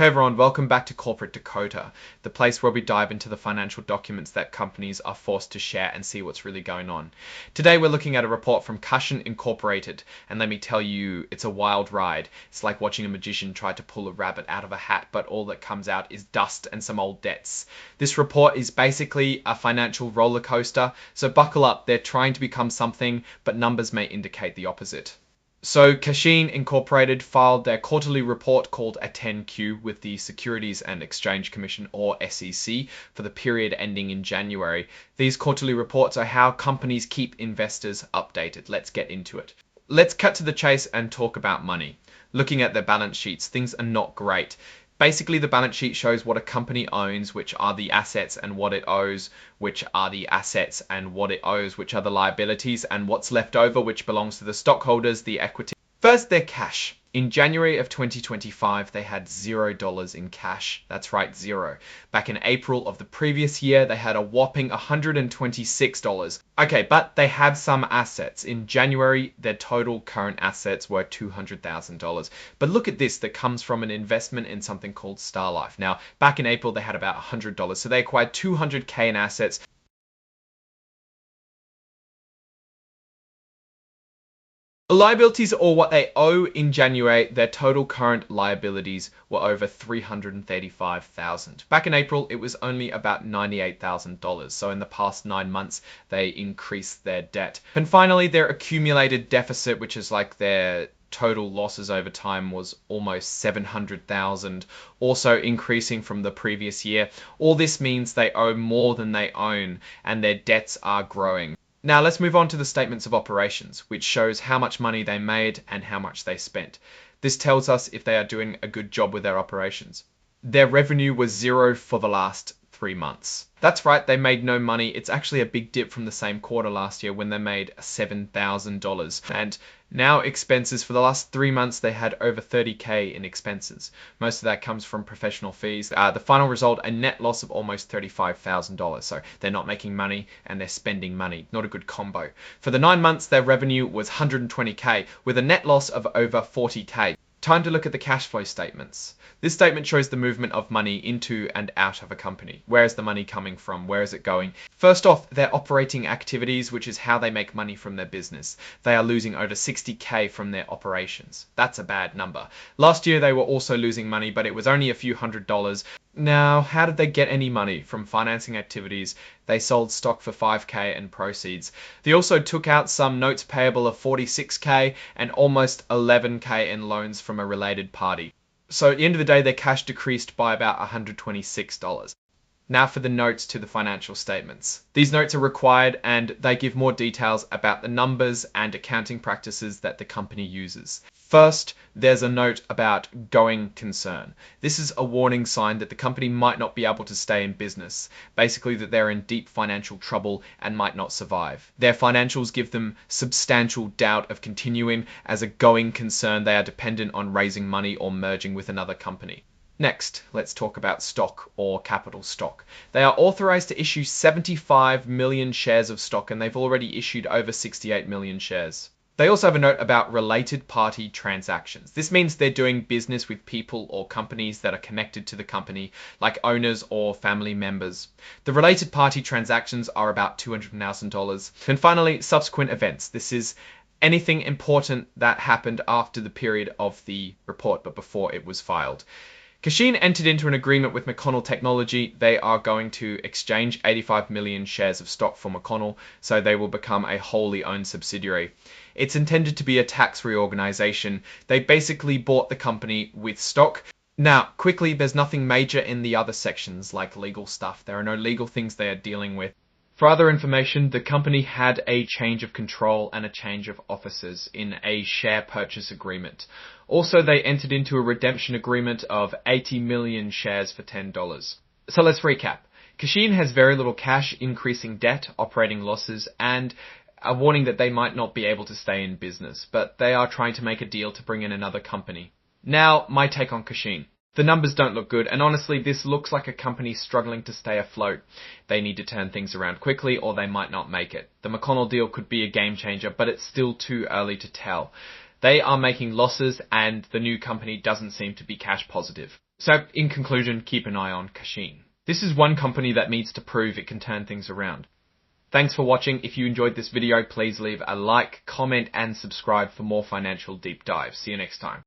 Hey everyone, welcome back to Corporate Dakota, the place where we dive into the financial documents that companies are forced to share and see what's really going on. Today we're looking at a report from Kashin Incorporated, and let me tell you, it's a wild ride. It's like watching a magician try to pull a rabbit out of a hat, but all that comes out is dust and some old debts. This report is basically a financial roller coaster, so buckle up, they're trying to become something, but numbers may indicate the opposite. So Kashin Incorporated filed their quarterly report called a 10Q with the Securities and Exchange Commission, or SEC, for the period ending in January. These quarterly reports are how companies keep investors updated. Let's get into it. Let's cut to the chase and talk about money. Looking at their balance sheets, things are not great. Basically, the balance sheet shows what a company owns, which are the assets, and what it owes, which are the assets, and what it owes, which are the liabilities, and what's left over, which belongs to the stockholders, the equity. First, their cash. In January of 2025, they had $0 in cash. That's right, zero. Back in April of the previous year, they had a whopping $126. Okay, but they have some assets. In January, their total current assets were $200,000. But look at this, that comes from an investment in something called Starlife. Now, back in April, they had about $100. So they acquired $200K in assets. Liabilities, or what they owe in January, their total current liabilities were over $335,000. Back in April, it was only about $98,000. So in the past 9 months, they increased their debt. And finally, their accumulated deficit, which is like their total losses over time, was almost $700,000, also increasing from the previous year. All this means they owe more than they own, and their debts are growing. Now let's move on to the statements of operations, which shows how much money they made and how much they spent. This tells us if they are doing a good job with their operations. Their revenue was zero for the last 3 months. That's right, they made no money. It's actually a big dip from the same quarter last year when they made $7,000. And now expenses, for the last 3 months, they had over $30K in expenses. Most of that comes from professional fees. The final result, a net loss of almost $35,000. So they're not making money and they're spending money. Not a good combo. For the 9 months, their revenue was $120K with a net loss of over $40K. Time to look at the cash flow statements. This statement shows the movement of money into and out of a company. Where is the money coming from? Where is it going? First off, their operating activities, which is how they make money from their business. They are losing over $60K from their operations. That's a bad number. Last year, they were also losing money, but it was only a few $100s. Now, how did they get any money from financing activities? They sold stock for $5K and proceeds. They also took out some notes payable of $46K and almost $11K in loans from a related party. So at the end of the day, their cash decreased by about $126. Now for the notes to the financial statements. These notes are required and they give more details about the numbers and accounting practices that the company uses. First, there's a note about going concern. This is a warning sign that the company might not be able to stay in business. Basically that they're in deep financial trouble and might not survive. Their financials give them substantial doubt of continuing. As a going concern, they are dependent on raising money or merging with another company. Next, let's talk about stock or capital stock. They are authorized to issue 75 million shares of stock and they've already issued over 68 million shares. They also have a note about related party transactions. This means they're doing business with people or companies that are connected to the company, like owners or family members. The related party transactions are about $200,000. And finally, subsequent events. This is anything important that happened after the period of the report, but before it was filed. Kashin entered into an agreement with McConnell Technology. They are going to exchange 85 million shares of stock for McConnell, so they will become a wholly owned subsidiary. It's intended to be a tax reorganization. They basically bought the company with stock. Now, quickly, there's nothing major in the other sections like legal stuff. There are no legal things they are dealing with. For other information, the company had a change of control and a change of officers in a share purchase agreement. Also, they entered into a redemption agreement of 80 million shares for $10. So let's recap. Kashin has very little cash, increasing debt, operating losses, and a warning that they might not be able to stay in business, but they are trying to make a deal to bring in another company. Now, my take on Kashin. The numbers don't look good, and honestly, this looks like a company struggling to stay afloat. They need to turn things around quickly, or they might not make it. The McConnell deal could be a game changer, but it's still too early to tell. They are making losses, and the new company doesn't seem to be cash positive. So in conclusion, keep an eye on Kashin. This is one company that needs to prove it can turn things around. Thanks for watching. If you enjoyed this video, please leave a like, comment, and subscribe for more financial deep dives. See you next time.